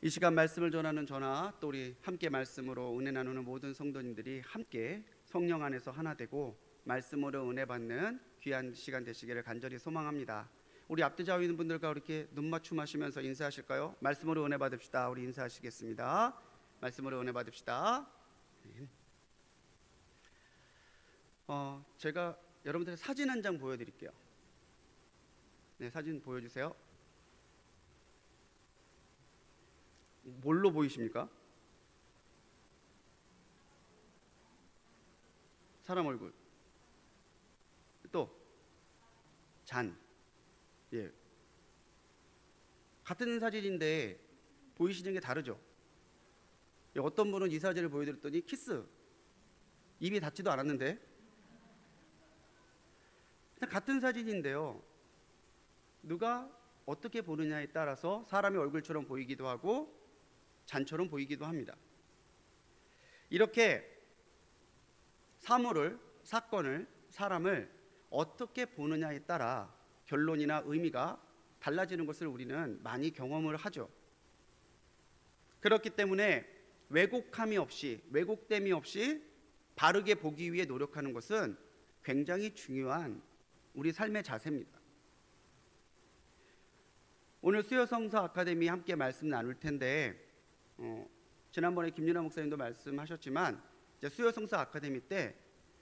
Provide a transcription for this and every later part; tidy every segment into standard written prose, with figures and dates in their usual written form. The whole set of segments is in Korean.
이 시간 말씀을 전하는 저나 또 우리 함께 말씀으로 은혜 나누는 모든 성도님들이 함께 성령 안에서 하나 되고 말씀으로 은혜 받는 귀한 시간 되시기를 간절히 소망합니다. 우리 앞뒤 좌우 있는 분들과 이렇게 눈맞춤 하시면서 인사하실까요? 말씀으로 은혜 받읍시다. 우리 인사하시겠습니다. 말씀으로 은혜 받읍시다. 제가 여러분들 사진 한 장 보여드릴게요. 네, 사진 보여주세요. 뭘로 보이십니까? 사람 얼굴. 또 잔. 예. 같은 사진인데 보이시는 게 다르죠. 어떤 분은 이 사진을 보여드렸더니 키스. 입이 닿지도 않았는데. 같은 사진인데요. 누가 어떻게 보느냐에 따라서 사람의 얼굴처럼 보이기도 하고 잔처럼 보이기도 합니다. 이렇게 사물을, 사건을, 사람을 어떻게 보느냐에 따라 결론이나 의미가 달라지는 것을 우리는 많이 경험을 하죠. 그렇기 때문에 왜곡함이 없이, 왜곡됨이 없이 바르게 보기 위해 노력하는 것은 굉장히 중요한 우리 삶의 자세입니다. 오늘 수요성서 아카데미 함께 말씀 나눌 텐데 지난번에 김윤아 목사님도 말씀하셨지만 이제 수요성서 아카데미 때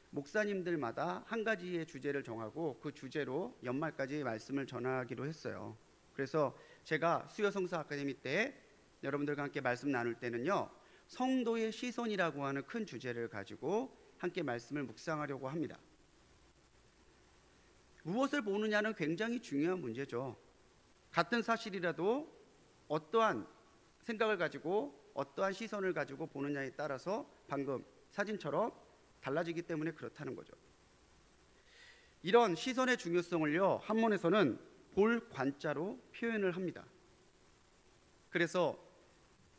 목사님들마다 한 가지의 주제를 정하고 그 주제로 연말까지 말씀을 전하기로 했어요. 그래서 제가 수요성서 아카데미 때 여러분들과 함께 말씀 나눌 때는요, 성도의 시선이라고 하는 큰 주제를 가지고 함께 말씀을 묵상하려고 합니다. 무엇을 보느냐는 굉장히 중요한 문제죠. 같은 사실이라도 어떠한 생각을 가지고 어떠한 시선을 가지고 보느냐에 따라서 방금 사진처럼 달라지기 때문에 그렇다는 거죠. 이런 시선의 중요성을요, 한문에서는 볼 관자로 표현을 합니다. 그래서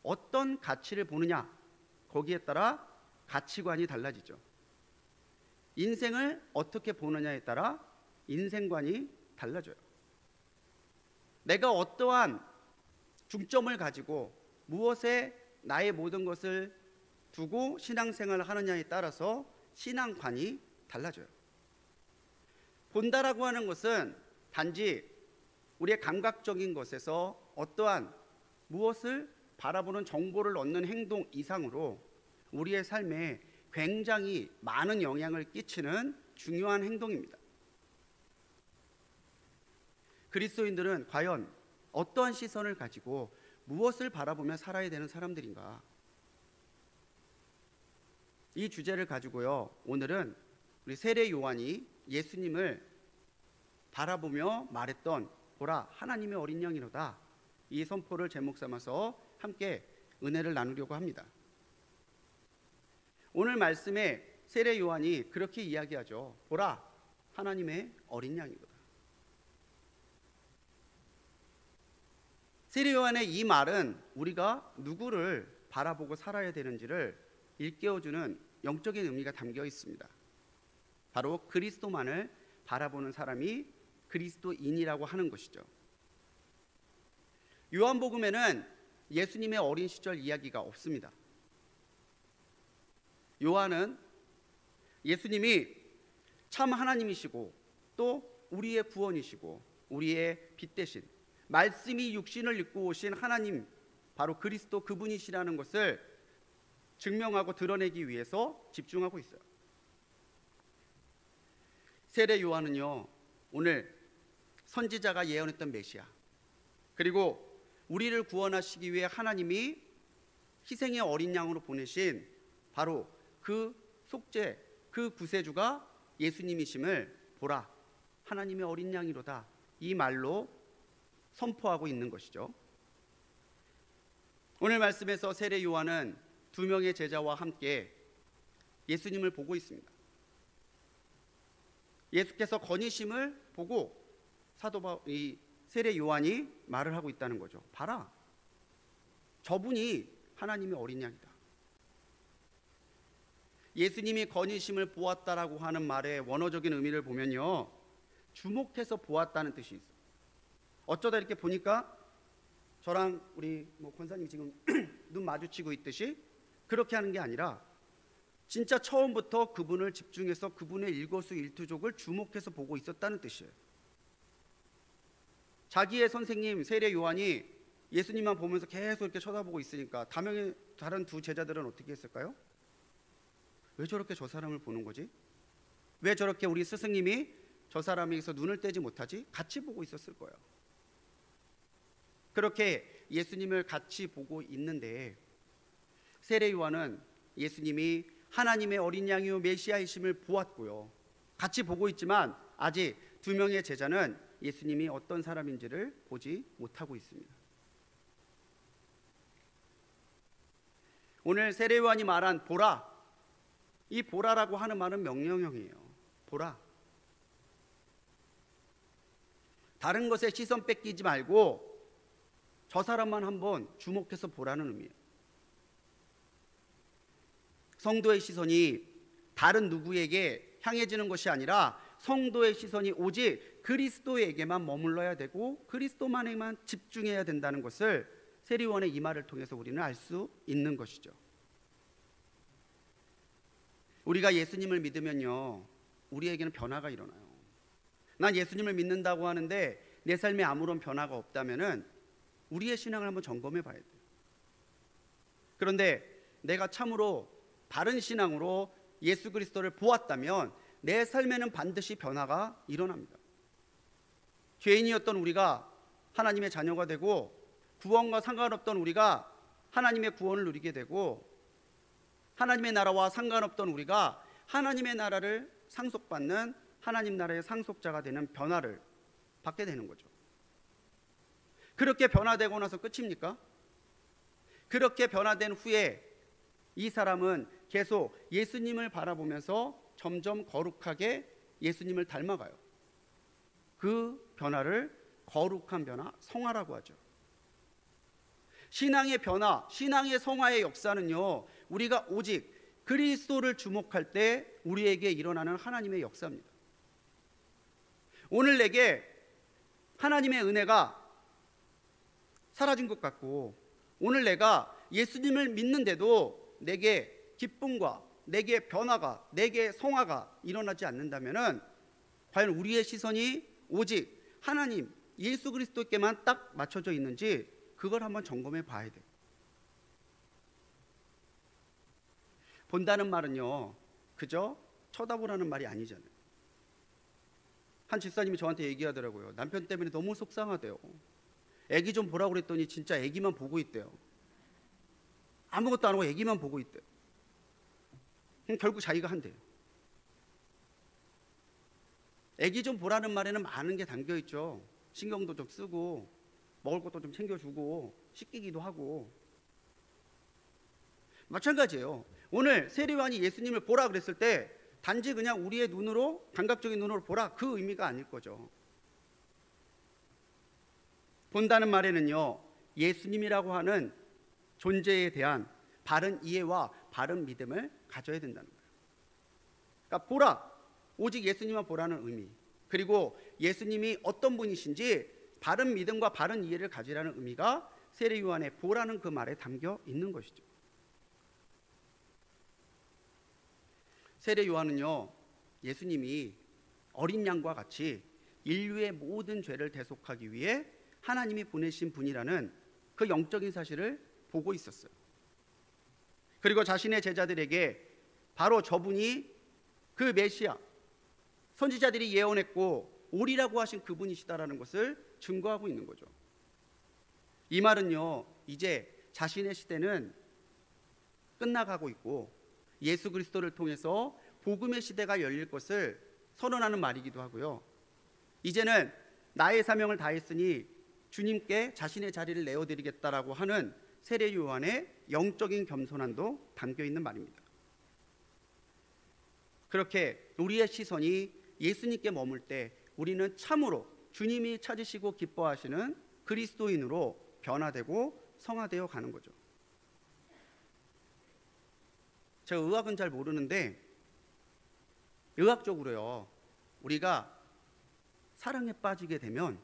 어떤 가치를 보느냐, 거기에 따라 가치관이 달라지죠. 인생을 어떻게 보느냐에 따라 인생관이 달라져요. 내가 어떠한 중점을 가지고 무엇에 나의 모든 것을 두고 신앙생활을 하느냐에 따라서 신앙관이 달라져요. 본다라고 하는 것은 단지 우리의 감각적인 것에서 어떠한 무엇을 바라보는 정보를 얻는 행동 이상으로 우리의 삶에 굉장히 많은 영향을 끼치는 중요한 행동입니다. 그리스도인들은 과연 어떠한 시선을 가지고 무엇을 바라보며 살아야 되는 사람들인가? 이 주제를 가지고요, 오늘은 우리 세례 요한이 예수님을 바라보며 말했던 보라 하나님의 어린 양이로다, 이 선포를 제목 삼아서 함께 은혜를 나누려고 합니다. 오늘 말씀에 세례 요한이 그렇게 이야기하죠. 보라 하나님의 어린 양이로다. 세례 요한의 이 말은 우리가 누구를 바라보고 살아야 되는지를 일깨워주는 영적인 의미가 담겨 있습니다. 바로 그리스도만을 바라보는 사람이 그리스도인이라고 하는 것이죠. 요한복음에는 예수님의 어린 시절 이야기가 없습니다. 요한은 예수님이 참 하나님이시고 또 우리의 구원이시고 우리의 빛 대신 말씀이 육신을 입고 오신 하나님, 바로 그리스도 그분이시라는 것을 증명하고 드러내기 위해서 집중하고 있어요. 세례 요한은요, 오늘 선지자가 예언했던 메시아, 그리고 우리를 구원하시기 위해 하나님이 희생의 어린 양으로 보내신 바로 그 속죄, 그 구세주가 예수님이심을 보라 하나님의 어린 양이로다, 이 말로 선포하고 있는 것이죠. 오늘 말씀에서 세례 요한은 두 명의 제자와 함께 예수님을 보고 있습니다. 예수께서 거니심을 보고 이 세례 요한이 말을 하고 있다는 거죠. 봐라, 저분이 하나님의 어린 양이다. 예수님이 거니심을 보았다라고 하는 말의 원어적인 의미를 보면요, 주목해서 보았다는 뜻이 있어요. 어쩌다 이렇게 보니까 저랑 우리 권사님 지금 눈 마주치고 있듯이 그렇게 하는 게 아니라 진짜 처음부터 그분을 집중해서 그분의 일거수일투족을 주목해서 보고 있었다는 뜻이에요. 자기의 선생님 세례 요한이 예수님만 보면서 계속 이렇게 쳐다보고 있으니까 다른 두 제자들은 어떻게 했을까요? 왜 저렇게 저 사람을 보는 거지? 왜 저렇게 우리 스승님이 저 사람에게서 눈을 떼지 못하지? 같이 보고 있었을 거예요. 그렇게 예수님을 같이 보고 있는데 세례 요한은 예수님이 하나님의 어린 양이요 메시아이심을 보았고요. 같이 보고 있지만 아직 두 명의 제자는 예수님이 어떤 사람인지를 보지 못하고 있습니다. 오늘 세례 요한이 말한 보라, 이 보라라고 하는 말은 명령형이에요. 보라. 다른 것에 시선 뺏기지 말고 저 사람만 한번 주목해서 보라는 의미예요. 성도의 시선이 다른 누구에게 향해지는 것이 아니라 성도의 시선이 오직 그리스도에게만 머물러야 되고 그리스도만에만 집중해야 된다는 것을 세례 요한의 이 말을 통해서 우리는 알 수 있는 것이죠. 우리가 예수님을 믿으면요, 우리에게는 변화가 일어나요. 난 예수님을 믿는다고 하는데 내 삶에 아무런 변화가 없다면은 우리의 신앙을 한번 점검해 봐야 돼요. 그런데 내가 참으로 바른 신앙으로 예수 그리스도를 보았다면 내 삶에는 반드시 변화가 일어납니다. 죄인이었던 우리가 하나님의 자녀가 되고 구원과 상관없던 우리가 하나님의 구원을 누리게 되고 하나님의 나라와 상관없던 우리가 하나님의 나라를 상속받는 하나님 나라의 상속자가 되는 변화를 받게 되는 거죠. 그렇게 변화되고 나서 끝입니까? 그렇게 변화된 후에 이 사람은 계속 예수님을 바라보면서 점점 거룩하게 예수님을 닮아가요. 그 변화를 거룩한 변화, 성화라고 하죠. 신앙의 변화, 신앙의 성화의 역사는요, 우리가 오직 그리스도를 주목할 때 우리에게 일어나는 하나님의 역사입니다. 오늘 내게 하나님의 은혜가 사라진 것 같고 오늘 내가 예수님을 믿는데도 내게 기쁨과 내게 변화가, 내게 성화가 일어나지 않는다면 과연 우리의 시선이 오직 하나님 예수 그리스도께만 딱 맞춰져 있는지 그걸 한번 점검해 봐야 돼요. 본다는 말은요, 그저 쳐다보라는 말이 아니잖아요. 한 집사님이 저한테 얘기하더라고요. 남편 때문에 너무 속상하대요. 애기 좀 보라고 그랬더니 진짜 애기만 보고 있대요. 아무것도 안 하고 애기만 보고 있대요. 결국 자기가 한대요. 애기 좀 보라는 말에는 많은 게 담겨 있죠. 신경도 좀 쓰고 먹을 것도 좀 챙겨주고 씻기기도 하고. 마찬가지예요. 오늘 세례 요한이 예수님을 보라 그랬을 때 단지 그냥 우리의 눈으로, 감각적인 눈으로 보라, 그 의미가 아닐 거죠. 본다는 말에는요, 예수님이라고 하는 존재에 대한 바른 이해와 바른 믿음을 가져야 된다는 거예요. 그러니까 보라, 오직 예수님만 보라는 의미, 그리고 예수님이 어떤 분이신지 바른 믿음과 바른 이해를 가지라는 의미가 세례 요한의 보라는 그 말에 담겨 있는 것이죠. 세례 요한은요, 예수님이 어린 양과 같이 인류의 모든 죄를 대속하기 위해 하나님이 보내신 분이라는 그 영적인 사실을 보고 있었어요. 그리고 자신의 제자들에게 바로 저분이 그 메시아, 선지자들이 예언했고 오리라고 하신 그분이시다라는 것을 증거하고 있는 거죠. 이 말은요, 이제 자신의 시대는 끝나가고 있고 예수 그리스도를 통해서 복음의 시대가 열릴 것을 선언하는 말이기도 하고요. 이제는 나의 사명을 다했으니 주님께 자신의 자리를 내어드리겠다라고 하는 세례 요한의 영적인 겸손함도 담겨 있는 말입니다. 그렇게 우리의 시선이 예수님께 머물 때 우리는 참으로 주님이 찾으시고 기뻐하시는 그리스도인으로 변화되고 성화되어 가는 거죠. 제가 의학은 잘 모르는데 의학적으로요, 우리가 사랑에 빠지게 되면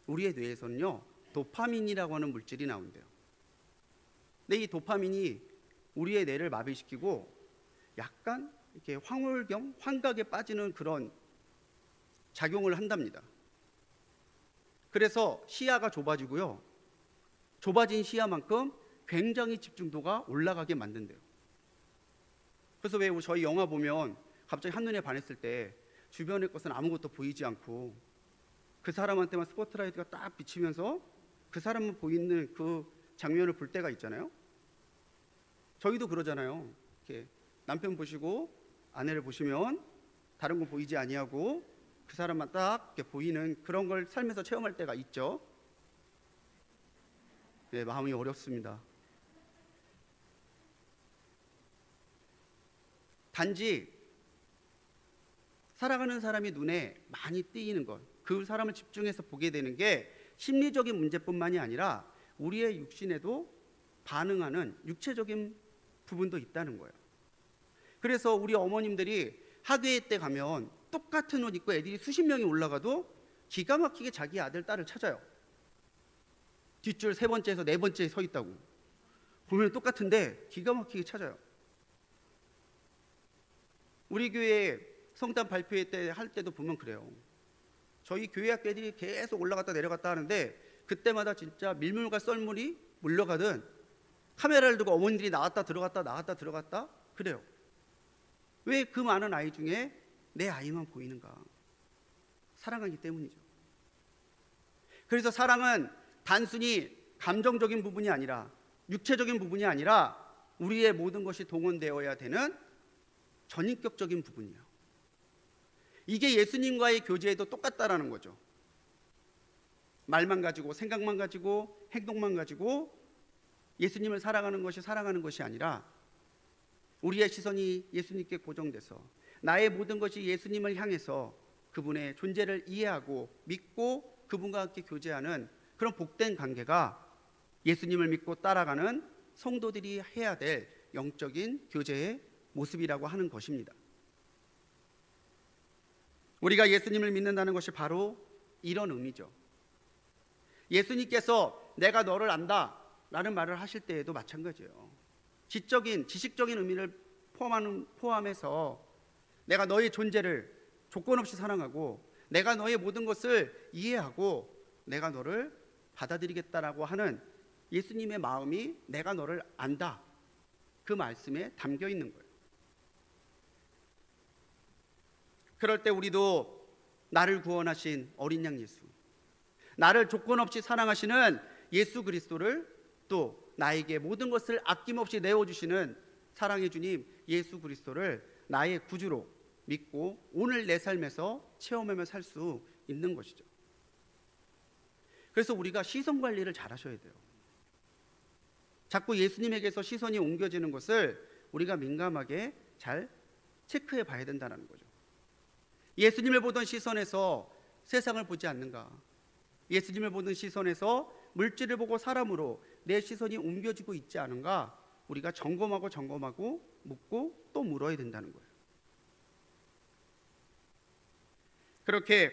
우리의 뇌에서는요 도파민이라고 하는 물질이 나온대요. 근데 이 도파민이 우리의 뇌를 마비시키고 약간 이렇게 황홀경, 환각에 빠지는 그런 작용을 한답니다. 그래서 시야가 좁아지고요. 좁아진 시야만큼 굉장히 집중도가 올라가게 만든대요. 그래서 왜 저희 영화 보면 갑자기 한눈에 반했을 때 주변의 것은 아무것도 보이지 않고 그 사람한테만 스포트라이트가 딱 비치면서 그 사람만 보이는 그 장면을 볼 때가 있잖아요. 저희도 그러잖아요. 이렇게 남편 보시고 아내를 보시면 다른 건 보이지 아니하고 그 사람만 딱 이렇게 보이는 그런 걸 삶에서 체험할 때가 있죠. 네, 마음이 어렵습니다. 단지 살아가는 사람이 눈에 많이 띄이는 것, 그 사람을 집중해서 보게 되는 게 심리적인 문제뿐만이 아니라 우리의 육신에도 반응하는 육체적인 부분도 있다는 거예요. 그래서 우리 어머님들이 학예회 때 가면 똑같은 옷 입고 애들이 수십 명이 올라가도 기가 막히게 자기 아들, 딸을 찾아요. 뒷줄 세 번째에서 네 번째에 서 있다고. 보면 똑같은데 기가 막히게 찾아요. 우리 교회 성탄 발표회 때 할 때도 보면 그래요. 저희 교회 학교 애들이 계속 올라갔다 내려갔다 하는데 그때마다 진짜 밀물과 썰물이 물려가든 카메라를 두고 어머니들이 나왔다 들어갔다 나왔다 들어갔다 그래요. 왜 그 많은 아이 중에 내 아이만 보이는가? 사랑하기 때문이죠. 그래서 사랑은 단순히 감정적인 부분이 아니라 육체적인 부분이 아니라 우리의 모든 것이 동원되어야 되는 전인격적인 부분이에요. 이게 예수님과의 교제에도 똑같다라는 거죠. 말만 가지고 생각만 가지고 행동만 가지고 예수님을 사랑하는 것이 아니라 우리의 시선이 예수님께 고정돼서 나의 모든 것이 예수님을 향해서 그분의 존재를 이해하고 믿고 그분과 함께 교제하는 그런 복된 관계가 예수님을 믿고 따라가는 성도들이 해야 될 영적인 교제의 모습이라고 하는 것입니다. 우리가 예수님을 믿는다는 것이 바로 이런 의미죠. 예수님께서 내가 너를 안다 라는 말을 하실 때에도 마찬가지예요. 지식적인 의미를 포함해서 내가 너의 존재를 조건 없이 사랑하고 내가 너의 모든 것을 이해하고 내가 너를 받아들이겠다라고 하는 예수님의 마음이 내가 너를 안다, 그 말씀에 담겨 있는 거예요. 그럴 때 우리도 나를 구원하신 어린 양 예수, 나를 조건 없이 사랑하시는 예수 그리스도를, 또 나에게 모든 것을 아낌없이 내어주시는 사랑의 주님 예수 그리스도를 나의 구주로 믿고 오늘 내 삶에서 체험하며 살 수 있는 것이죠. 그래서 우리가 시선 관리를 잘 하셔야 돼요. 자꾸 예수님에게서 시선이 옮겨지는 것을 우리가 민감하게 잘 체크해 봐야 된다는 거죠. 예수님을 보던 시선에서 세상을 보지 않는가? 예수님을 보는 시선에서 물질을 보고 사람으로 내 시선이 옮겨지고 있지 않은가? 우리가 점검하고 묻고 또 물어야 된다는 거예요. 그렇게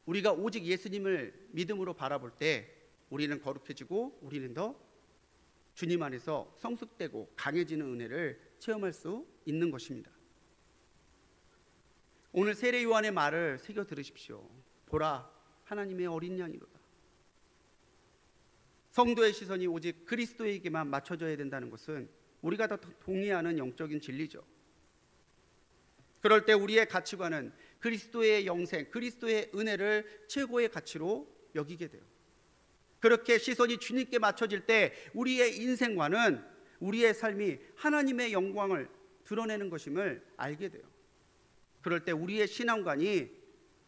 우리가 오직 예수님을 믿음으로 바라볼 때 우리는 거룩해지고 우리는 더 주님 안에서 성숙되고 강해지는 은혜를 체험할 수 있는 것입니다. 오늘 세례 요한의 말을 새겨 들으십시오. 보라, 하나님의 어린 양이로다. 성도의 시선이 오직 그리스도에게만 맞춰져야 된다는 것은 우리가 다 동의하는 영적인 진리죠. 그럴 때 우리의 가치관은 그리스도의 영생, 그리스도의 은혜를 최고의 가치로 여기게 돼요. 그렇게 시선이 주님께 맞춰질 때 우리의 인생관은, 우리의 삶이 하나님의 영광을 드러내는 것임을 알게 돼요. 그럴 때 우리의 신앙관이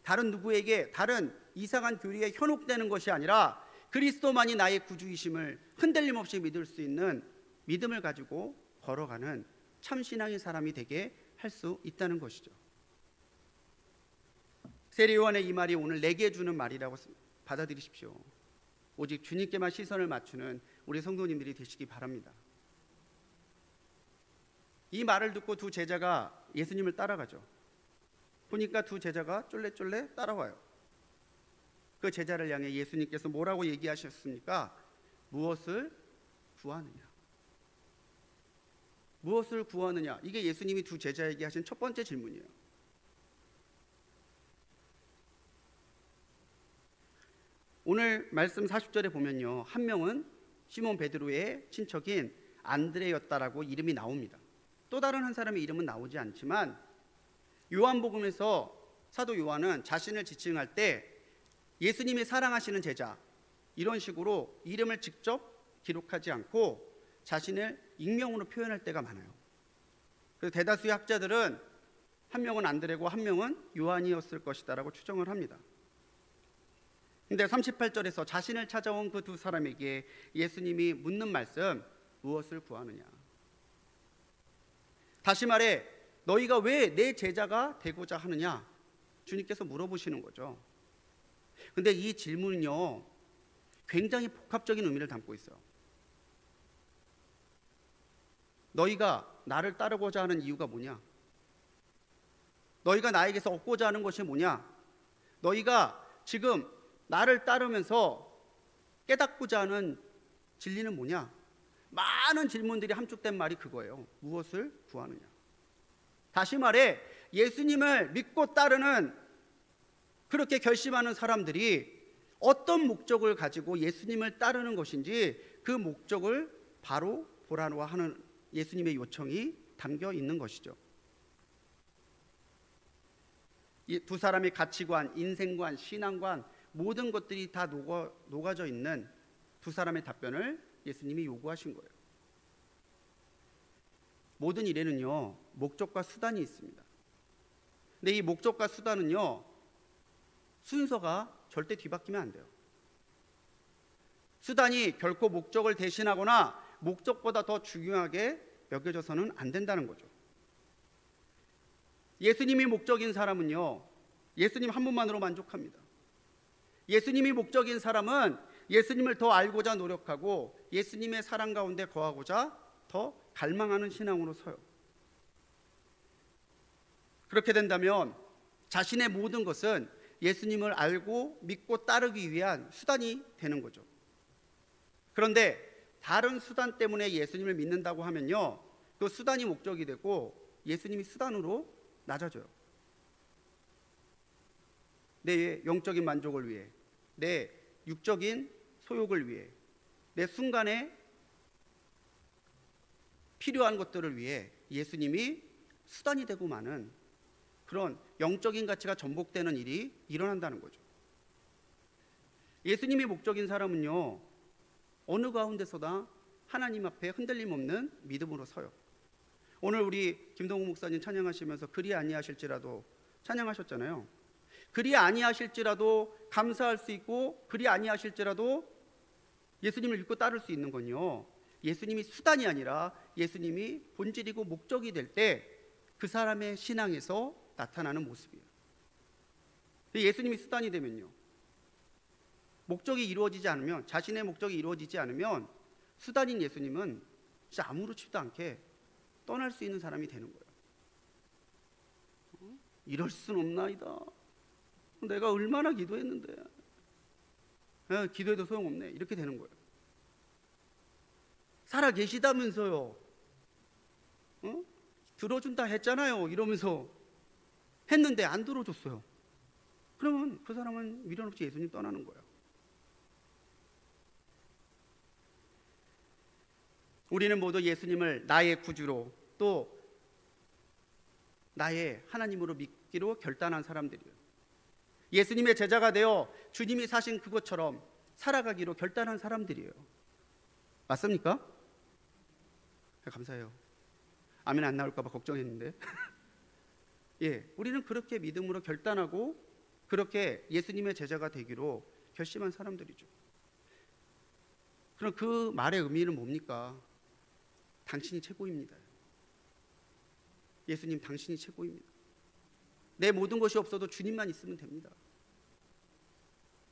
다른 누구에게 다른 이상한 교리에 현혹되는 것이 아니라 그리스도만이 나의 구주이심을 흔들림 없이 믿을 수 있는 믿음을 가지고 걸어가는 참 신앙의 사람이 되게 할 수 있다는 것이죠. 세례 요한의 이 말이 오늘 내게 주는 말이라고 받아들이십시오. 오직 주님께만 시선을 맞추는 우리 성도님들이 되시기 바랍니다. 이 말을 듣고 두 제자가 예수님을 따라가죠. 보니까 두 제자가 쫄래쫄래 따라와요. 그 제자를 향해 예수님께서 뭐라고 얘기하셨습니까? 무엇을 구하느냐? 무엇을 구하느냐? 이게 예수님이 두 제자에게 하신 첫 번째 질문이에요. 오늘 말씀 40절에 보면요, 한 명은 시몬 베드로의 친척인 안드레였다라고 이름이 나옵니다. 또 다른 한 사람의 이름은 나오지 않지만 요한복음에서 사도 요한은 자신을 지칭할 때 예수님이 사랑하시는 제자 이런 식으로 이름을 직접 기록하지 않고 자신을 익명으로 표현할 때가 많아요. 그래서 대다수의 학자들은 한 명은 안드레고 한 명은 요한이었을 것이다라고 추정을 합니다. 근데 38절에서 자신을 찾아온 그 두 사람에게 예수님이 묻는 말씀, 무엇을 구하느냐? 다시 말해 너희가 왜 내 제자가 되고자 하느냐? 주님께서 물어보시는 거죠. 근데 이 질문은요, 굉장히 복합적인 의미를 담고 있어요. 너희가 나를 따르고자 하는 이유가 뭐냐? 너희가 나에게서 얻고자 하는 것이 뭐냐? 너희가 지금 나를 따르면서 깨닫고자 하는 진리는 뭐냐? 많은 질문들이 함축된 말이 그거예요. 무엇을 구하느냐? 다시 말해 예수님을 믿고 따르는 그렇게 결심하는 사람들이 어떤 목적을 가지고 예수님을 따르는 것인지 그 목적을 바로 보라고 하는 예수님의 요청이 담겨 있는 것이죠. 이 두 사람의 가치관, 인생관, 신앙관 모든 것들이 다 녹아져 있는 두 사람의 답변을 예수님이 요구하신 거예요. 모든 일에는요, 목적과 수단이 있습니다. 근데 이 목적과 수단은요, 순서가 절대 뒤바뀌면 안 돼요. 수단이 결코 목적을 대신하거나 목적보다 더 중요하게 여겨져서는 안 된다는 거죠. 예수님이 목적인 사람은요, 예수님 한 분만으로 만족합니다. 예수님이 목적인 사람은 예수님을 더 알고자 노력하고 예수님의 사랑 가운데 거하고자 더 갈망하는 신앙으로 서요. 그렇게 된다면 자신의 모든 것은 예수님을 알고 믿고 따르기 위한 수단이 되는 거죠. 그런데 다른 수단 때문에 예수님을 믿는다고 하면요, 그 수단이 목적이 되고 예수님이 수단으로 낮아져요. 내 영적인 만족을 위해, 내 육적인 소욕을 위해, 내 순간에 필요한 것들을 위해 예수님이 수단이 되고 마는 그런 영적인 가치가 전복되는 일이 일어난다는 거죠. 예수님이 목적인 사람은요, 어느 가운데서다 하나님 앞에 흔들림 없는 믿음으로 서요. 오늘 우리 김동욱 목사님 찬양하시면서 그리 아니하실지라도 찬양하셨잖아요. 그리 아니하실지라도 감사할 수 있고 그리 아니하실지라도 예수님을 믿고 따를 수 있는 건요, 예수님이 수단이 아니라 예수님이 본질이고 목적이 될 때 그 사람의 신앙에서 나타나는 모습이에요. 예수님이 수단이 되면요, 목적이 이루어지지 않으면, 자신의 목적이 이루어지지 않으면 수단인 예수님은 진짜 아무렇지도 않게 떠날 수 있는 사람이 되는 거예요. 이럴 순 없나이다. 내가 얼마나 기도했는데 기도해도 소용없네, 이렇게 되는 거예요. 살아 계시다면서요, 들어준다 했잖아요, 이러면서 했는데 안 들어줬어요. 그러면 그 사람은 미련 없이 예수님 떠나는 거예요. 우리는 모두 예수님을 나의 구주로 또 나의 하나님으로 믿기로 결단한 사람들이에요. 예수님의 제자가 되어 주님이 사신 그것처럼 살아가기로 결단한 사람들이에요. 맞습니까? 감사해요. 아멘 안 나올까 봐 걱정했는데 예, 우리는 그렇게 믿음으로 결단하고 그렇게 예수님의 제자가 되기로 결심한 사람들이죠. 그럼 그 말의 의미는 뭡니까? 당신이 최고입니다. 예수님, 당신이 최고입니다. 내 모든 것이 없어도 주님만 있으면 됩니다.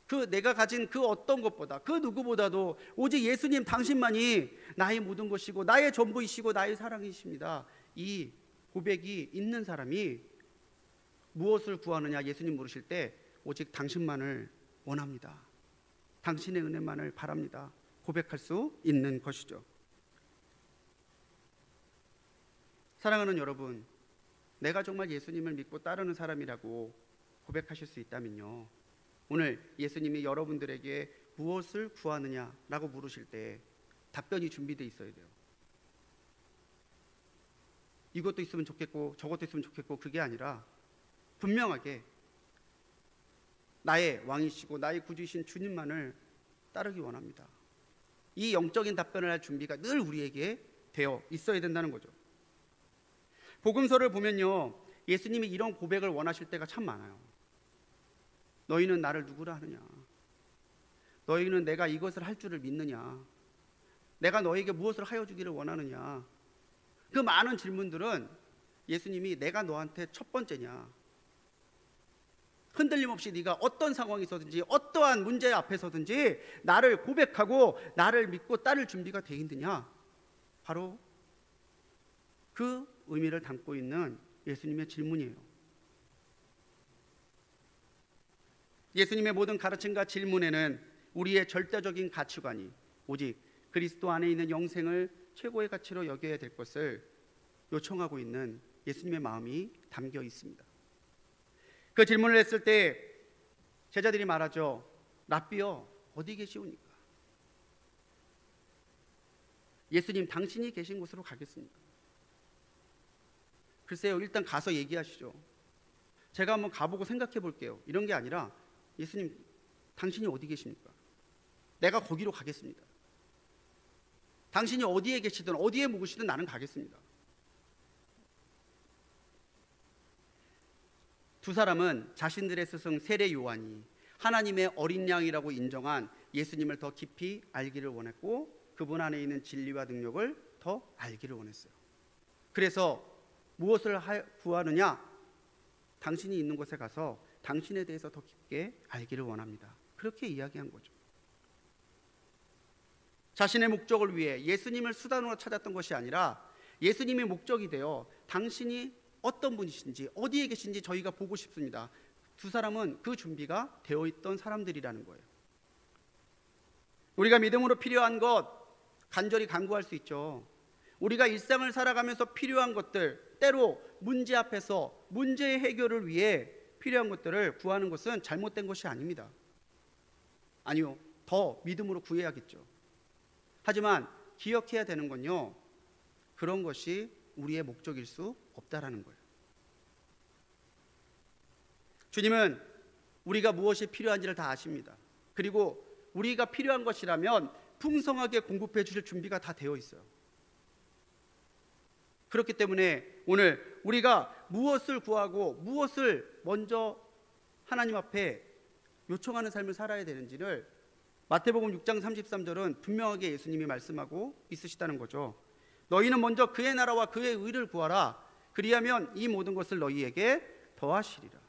그 내가 가진 그 어떤 것보다, 그 누구보다도 오직 예수님 당신만이 나의 모든 것이고 나의 전부이시고 나의 사랑이십니다. 이 고백이 있는 사람이 무엇을 구하느냐 예수님 물으실 때 오직 당신만을 원합니다. 당신의 은혜만을 바랍니다. 고백할 수 있는 것이죠. 사랑하는 여러분, 내가 정말 예수님을 믿고 따르는 사람이라고 고백하실 수 있다면요, 오늘 예수님이 여러분들에게 무엇을 구하느냐라고 물으실 때 답변이 준비되어 있어야 돼요. 이것도 있으면 좋겠고 저것도 있으면 좋겠고 그게 아니라 분명하게 나의 왕이시고 나의 구주이신 주님만을 따르기 원합니다. 이 영적인 답변을 할 준비가 늘 우리에게 되어 있어야 된다는 거죠. 복음서를 보면요, 예수님이 이런 고백을 원하실 때가 참 많아요. 너희는 나를 누구라 하느냐? 너희는 내가 이것을 할 줄을 믿느냐? 내가 너에게 무엇을 하여 주기를 원하느냐? 그 많은 질문들은 예수님이 내가 너한테 첫 번째냐? 흔들림 없이 네가 어떤 상황이 있어든지 어떠한 문제 앞에서든지 나를 고백하고 나를 믿고 따를 준비가 돼 있느냐? 바로 그 의미를 담고 있는 예수님의 질문이에요. 예수님의 모든 가르침과 질문에는 우리의 절대적인 가치관이 오직 그리스도 안에 있는 영생을 최고의 가치로 여겨야 될 것을 요청하고 있는 예수님의 마음이 담겨 있습니다. 그 질문을 했을 때 제자들이 말하죠. 랍비여, 어디 계시오니까? 예수님, 당신이 계신 곳으로 가겠습니다. 글쎄요, 일단 가서 얘기하시죠. 제가 한번 가보고 생각해 볼게요. 이런 게 아니라 예수님, 당신이 어디 계십니까? 내가 거기로 가겠습니다. 당신이 어디에 계시든 어디에 묵으시든 나는 가겠습니다. 두 사람은 자신들의 스승 세례 요한이 하나님의 어린 양이라고 인정한 예수님을 더 깊이 알기를 원했고 그분 안에 있는 진리와 능력을 더 알기를 원했어요. 그래서 무엇을 구하느냐? 당신이 있는 곳에 가서 당신에 대해서 더 깊게 알기를 원합니다. 그렇게 이야기한 거죠. 자신의 목적을 위해 예수님을 수단으로 찾았던 것이 아니라 예수님이 목적이 되어 당신이 어떤 분이신지 어디에 계신지 저희가 보고 싶습니다. 두 사람은 그 준비가 되어 있던 사람들이라는 거예요. 우리가 믿음으로 필요한 것 간절히 간구할 수 있죠. 우리가 일상을 살아가면서 필요한 것들, 때로 문제 앞에서 문제의 해결을 위해 필요한 것들을 구하는 것은 잘못된 것이 아닙니다. 아니요, 더 믿음으로 구해야겠죠. 하지만 기억해야 되는 건요, 그런 것이 우리의 목적일 수 없다라는 거예요. 주님은 우리가 무엇이 필요한지를 다 아십니다. 그리고 우리가 필요한 것이라면 풍성하게 공급해 주실 준비가 다 되어 있어요. 그렇기 때문에 오늘 우리가 무엇을 구하고 무엇을 먼저 하나님 앞에 요청하는 삶을 살아야 되는지를 마태복음 6장 33절은 분명하게 예수님이 말씀하고 있으시다는 거죠. 너희는 먼저 그의 나라와 그의 의를 구하라. 그리하면 이 모든 것을 너희에게 더하시리라.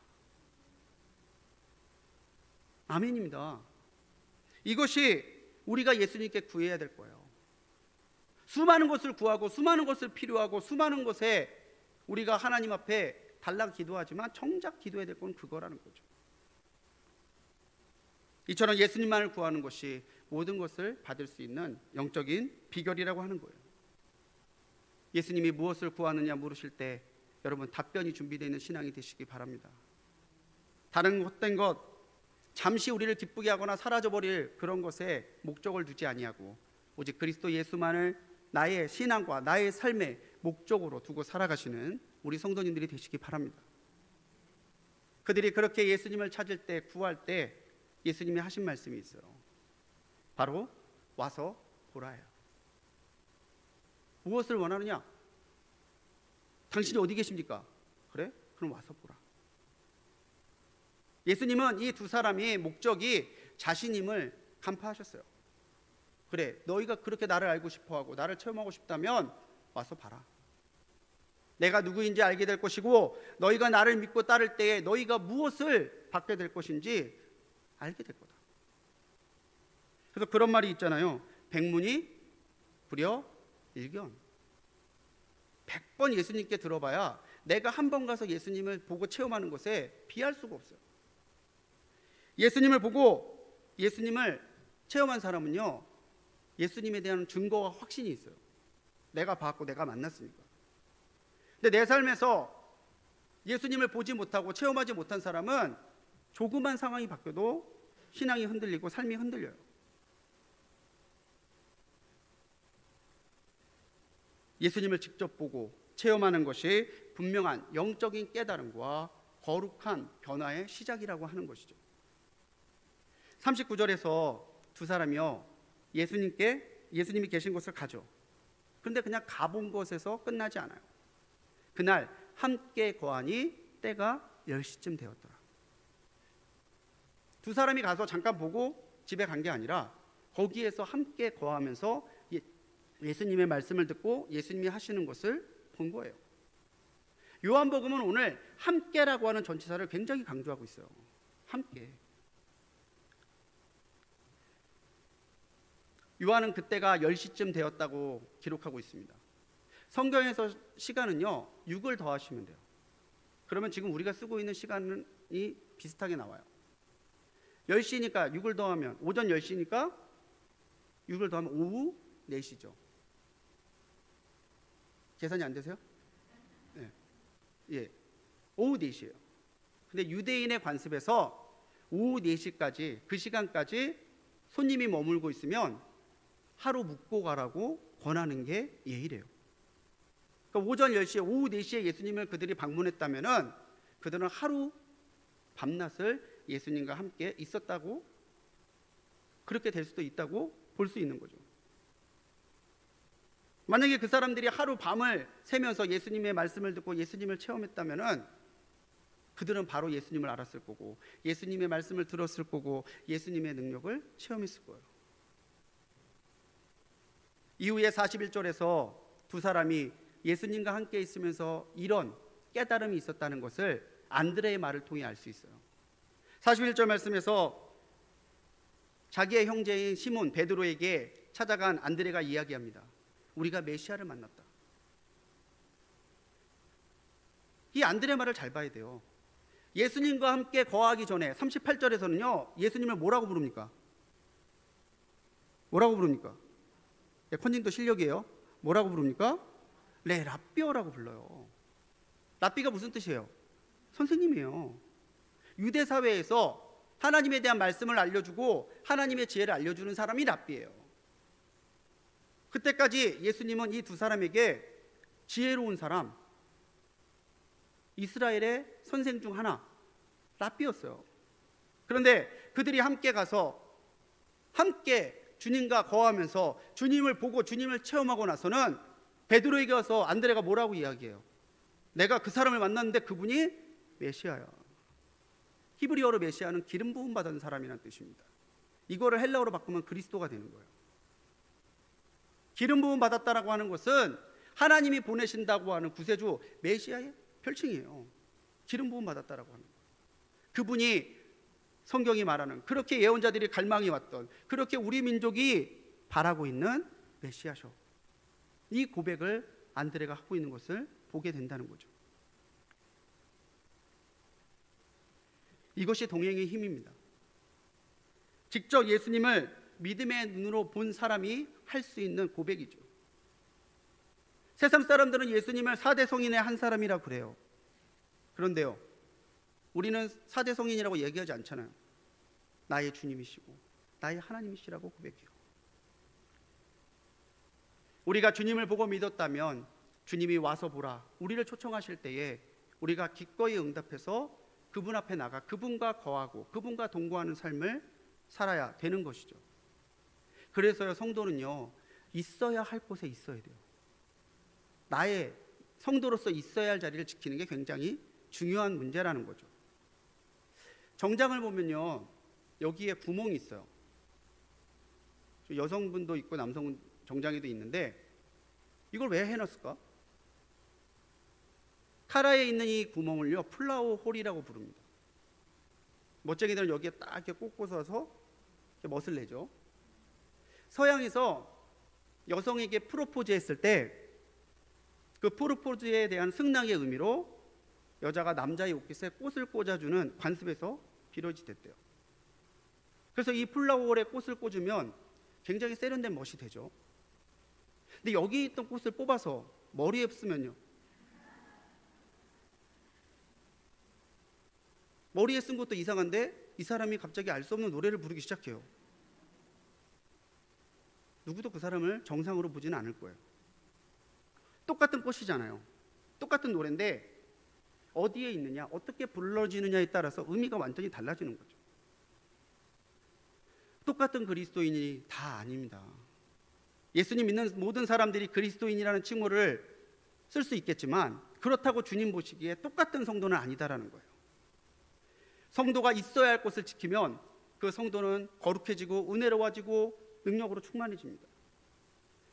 아멘입니다. 이것이 우리가 예수님께 구해야 될 거예요. 수많은 것을 구하고 수많은 것을 필요하고 수많은 것에 우리가 하나님 앞에 달라 기도하지만 정작 기도해야 될 건 그거라는 거죠. 이처럼 예수님만을 구하는 것이 모든 것을 받을 수 있는 영적인 비결이라고 하는 거예요. 예수님이 무엇을 구하느냐 물으실 때 여러분 답변이 준비되어 있는 신앙이 되시기 바랍니다. 다른 헛된 것, 잠시 우리를 기쁘게 하거나 사라져버릴 그런 것에 목적을 두지 아니하고 오직 그리스도 예수만을 나의 신앙과 나의 삶의 목적으로 두고 살아가시는 우리 성도님들이 되시기 바랍니다. 그들이 그렇게 예수님을 찾을 때, 구할 때 예수님이 하신 말씀이 있어요. 바로 와서 보라요. 무엇을 원하느냐? 당신이 어디 계십니까? 그래? 그럼 와서 보라. 예수님은 이 두 사람이 목적이 자신임을 간파하셨어요. 그래, 너희가 그렇게 나를 알고 싶어하고 나를 체험하고 싶다면 와서 봐라. 내가 누구인지 알게 될 것이고 너희가 나를 믿고 따를 때에 너희가 무엇을 받게 될 것인지 알게 될 거다. 그래서 그런 말이 있잖아요. 백문이 불여일견. 100번 예수님께 들어봐야 내가 한 번 가서 예수님을 보고 체험하는 것에 비할 수가 없어요. 예수님을 보고 예수님을 체험한 사람은요, 예수님에 대한 증거와 확신이 있어요. 내가 봤고 내가 만났으니까. 근데 내 삶에서 예수님을 보지 못하고 체험하지 못한 사람은 조그만 상황이 바뀌어도 신앙이 흔들리고 삶이 흔들려요. 예수님을 직접 보고 체험하는 것이 분명한 영적인 깨달음과 거룩한 변화의 시작이라고 하는 것이죠. 39절에서 두 사람이요, 예수님이 계신 곳을 가죠. 그런데 그냥 가본 것에서 끝나지 않아요. 그날 함께 거하니 때가 10시쯤 되었더라. 두 사람이 가서 잠깐 보고 집에 간 게 아니라 거기에서 함께 거하면서 예수님의 말씀을 듣고 예수님이 하시는 것을 본 거예요. 요한복음은 오늘 함께라고 하는 전치사를 굉장히 강조하고 있어요. 함께. 요한은 그때가 10시쯤 되었다고 기록하고 있습니다. 성경에서 시간은요, 6을 더하시면 돼요. 그러면 지금 우리가 쓰고 있는 시간이 비슷하게 나와요. 10시니까 6을 더하면, 오전 10시니까 6을 더하면 오후 4시죠. 계산이 안 되세요? 네. 예. 오후 4시예요. 근데 유대인의 관습에서 오후 4시까지, 그 시간까지 손님이 머물고 있으면 하루 묵고 가라고 권하는 게 예의래요. 그러니까 오전 10시에, 오후 4시에 예수님을 그들이 방문했다면은 그들은 하루 밤낮을 예수님과 함께 있었다고, 그렇게 될 수도 있다고 볼 수 있는 거죠. 만약에 그 사람들이 하루 밤을 새면서 예수님의 말씀을 듣고 예수님을 체험했다면은 그들은 바로 예수님을 알았을 거고, 예수님의 말씀을 들었을 거고, 예수님의 능력을 체험했을 거예요. 이후에 41절에서 두 사람이 예수님과 함께 있으면서 이런 깨달음이 있었다는 것을 안드레의 말을 통해 알 수 있어요. 41절 말씀에서 자기의 형제인 시몬 베드로에게 찾아간 안드레가 이야기합니다. 우리가 메시아를 만났다. 이 안드레 말을 잘 봐야 돼요. 예수님과 함께 거하기 전에 38절에서는요, 예수님을 뭐라고 부릅니까? 뭐라고 부릅니까? 컨닝도 실력이에요. 뭐라고 부릅니까? 네, 랍비어라고 불러요. 랍비가 무슨 뜻이에요? 선생님이에요. 유대 사회에서 하나님에 대한 말씀을 알려주고 하나님의 지혜를 알려주는 사람이 랍비예요. 그때까지 예수님은 이 두 사람에게 지혜로운 사람, 이스라엘의 선생 중 하나, 랍비였어요. 그런데 그들이 함께 가서 함께 주님과 거하면서 주님을 보고 주님을 체험하고 나서는 베드로에게 와서 안드레가 뭐라고 이야기해요? 내가 그 사람을 만났는데 그분이 메시아야. 히브리어로 메시아는 기름 부음 받은 사람이라는 뜻입니다. 이거를 헬라어로 바꾸면 그리스도가 되는 거예요. 기름 부음 받았다라고 하는 것은 하나님이 보내신다고 하는 구세주 메시아의 별칭이에요. 기름 부음 받았다라고 하는 거예요. 그분이 성경이 말하는, 그렇게 예언자들이 갈망이 왔던, 그렇게 우리 민족이 바라고 있는 메시아셔. 이 고백을 안드레가 하고 있는 것을 보게 된다는 거죠. 이것이 동행의 힘입니다. 직접 예수님을 믿음의 눈으로 본 사람이 할 수 있는 고백이죠. 세상 사람들은 예수님을 4대 성인의 한 사람이라고 그래요. 그런데요, 우리는 4대 성인이라고 얘기하지 않잖아요. 나의 주님이시고 나의 하나님이시라고 고백해요. 우리가 주님을 보고 믿었다면 주님이 와서 보라, 우리를 초청하실 때에 우리가 기꺼이 응답해서 그분 앞에 나가 그분과 거하고 그분과 동거하는 삶을 살아야 되는 것이죠. 그래서요, 성도는요, 있어야 할 곳에 있어야 돼요. 나의 성도로서 있어야 할 자리를 지키는 게 굉장히 중요한 문제라는 거죠. 정장을 보면요, 여기에 구멍이 있어요. 여성분도 있고 남성 정장에도 있는데 이걸 왜 해놨을까? 카라에 있는 이 구멍을요, 플라워 홀이라고 부릅니다. 멋쟁이들은 여기에 딱 이렇게 꽂고서서 멋을 내죠. 서양에서 여성에게 프로포즈 했을 때 그 프로포즈에 대한 승낙의 의미로 여자가 남자의 옷깃에 꽃을 꽂아주는 관습에서 비롯이 됐대요. 그래서 이 플라워홀에 꽃을 꽂으면 굉장히 세련된 멋이 되죠. 근데 여기 있던 꽃을 뽑아서 머리에 쓰면요, 머리에 쓴 것도 이상한데 이 사람이 갑자기 알 수 없는 노래를 부르기 시작해요. 누구도 그 사람을 정상으로 보지는 않을 거예요. 똑같은 꽃이잖아요. 똑같은 노래인데 어디에 있느냐, 어떻게 불러지느냐에 따라서 의미가 완전히 달라지는 거죠. 똑같은 그리스도인이 다 아닙니다. 예수님 믿는 모든 사람들이 그리스도인이라는 칭호를 쓸 수 있겠지만 그렇다고 주님 보시기에 똑같은 성도는 아니다라는 거예요. 성도가 있어야 할 것을 지키면 그 성도는 거룩해지고 은혜로워지고 능력으로 충만해집니다.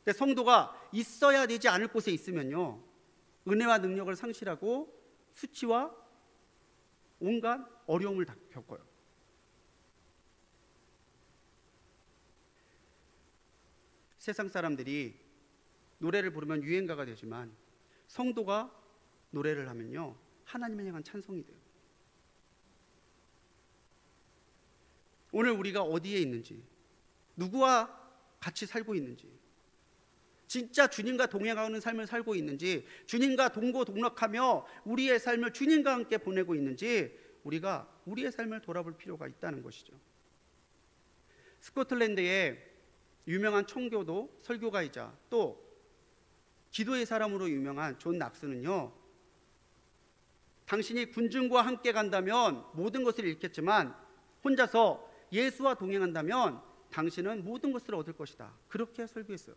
근데 성도가 있어야 되지 않을 곳에 있으면요, 은혜와 능력을 상실하고 수치와 온갖 어려움을 겪어요. 세상 사람들이 노래를 부르면 유행가가 되지만 성도가 노래를 하면요, 하나님을 향한 찬송이 돼요. 오늘 우리가 어디에 있는지, 누구와 같이 살고 있는지, 진짜 주님과 동행하는 삶을 살고 있는지, 주님과 동고동락하며 우리의 삶을 주님과 함께 보내고 있는지 우리가 우리의 삶을 돌아볼 필요가 있다는 것이죠. 스코틀랜드의 유명한 청교도 설교가이자 또 기도의 사람으로 유명한 존 낙스는요, 당신이 군중과 함께 간다면 모든 것을 잃겠지만 혼자서 예수와 동행한다면 당신은 모든 것을 얻을 것이다, 그렇게 설교했어요.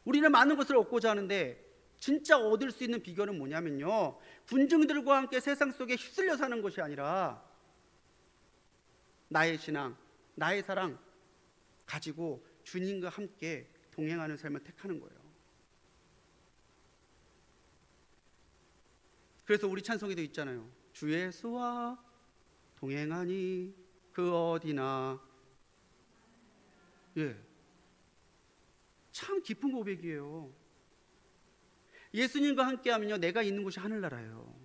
우리는 많은 것을 얻고자 하는데 진짜 얻을 수 있는 비결은 뭐냐면요, 군중들과 함께 세상 속에 휩쓸려 사는 것이 아니라 나의 신앙, 나의 사랑 가지고 주님과 함께 동행하는 삶을 택하는 거예요. 그래서 우리 찬송에도 있잖아요. 주 예수와 동행하니 그 어디나. 예, 참 깊은 고백이에요. 예수님과 함께하면요, 내가 있는 곳이 하늘나라예요.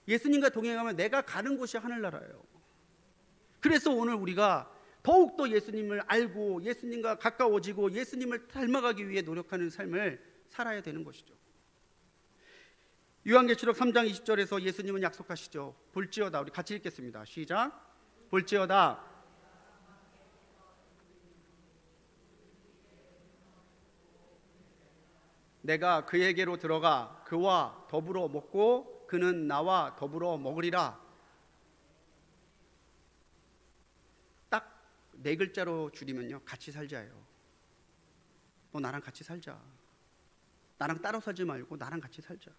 예수님과 동행하면 내가 가는 곳이 하늘나라예요. 그래서 오늘 우리가 더욱더 예수님을 알고 예수님과 가까워지고 예수님을 닮아가기 위해 노력하는 삶을 살아야 되는 것이죠. 요한계시록 3장 20절에서 예수님은 약속하시죠. 볼지어다, 우리 같이 읽겠습니다. 시작. 볼지어다 내가 그에게로 들어가 그와 더불어 먹고 그는 나와 더불어 먹으리라. 딱 네 글자로 줄이면요, 같이 살자예요. 너 나랑 같이 살자. 나랑 따로 살지 말고 나랑 같이 살자.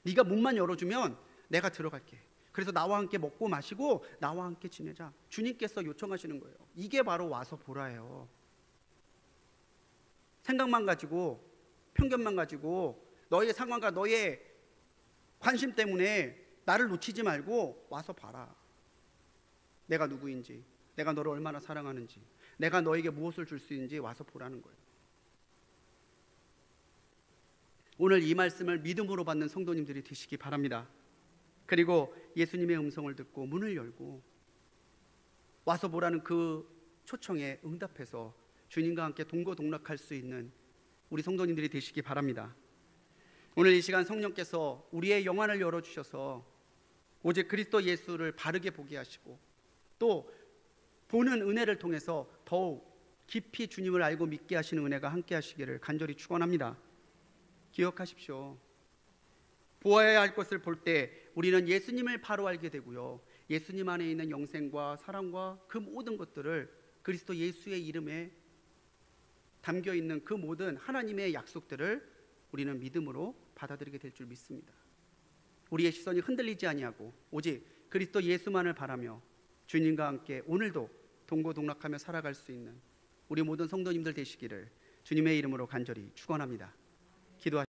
네가 문만 열어주면 내가 들어갈게. 그래서 나와 함께 먹고 마시고 나와 함께 지내자. 주님께서 요청하시는 거예요. 이게 바로 와서 보라예요. 생각만 가지고, 편견만 가지고, 너의 상황과 너의 관심 때문에 나를 놓치지 말고 와서 봐라. 내가 누구인지, 내가 너를 얼마나 사랑하는지, 내가 너에게 무엇을 줄 수 있는지 와서 보라는 거예요. 오늘 이 말씀을 믿음으로 받는 성도님들이 되시기 바랍니다. 그리고 예수님의 음성을 듣고 문을 열고 와서 보라는 그 초청에 응답해서 주님과 함께 동고동락할 수 있는 우리 성도님들이 되시기 바랍니다. 오늘 이 시간 성령께서 우리의 영안을 열어주셔서 오직 그리스도 예수를 바르게 보게 하시고 또 보는 은혜를 통해서 더욱 깊이 주님을 알고 믿게 하시는 은혜가 함께 하시기를 간절히 축원합니다. 기억하십시오. 보아야 할 것을 볼 때 우리는 예수님을 바로 알게 되고요, 예수님 안에 있는 영생과 사랑과 그 모든 것들을 그리스도 예수의 이름에 담겨 있는 그 모든 하나님의 약속들을 우리는 믿음으로 받아들이게 될 줄 믿습니다. 우리의 시선이 흔들리지 아니하고 오직 그리스도 예수만을 바라며 주님과 함께 오늘도 동고동락하며 살아갈 수 있는 우리 모든 성도님들 되시기를 주님의 이름으로 간절히 축원합니다. 기도하십시오.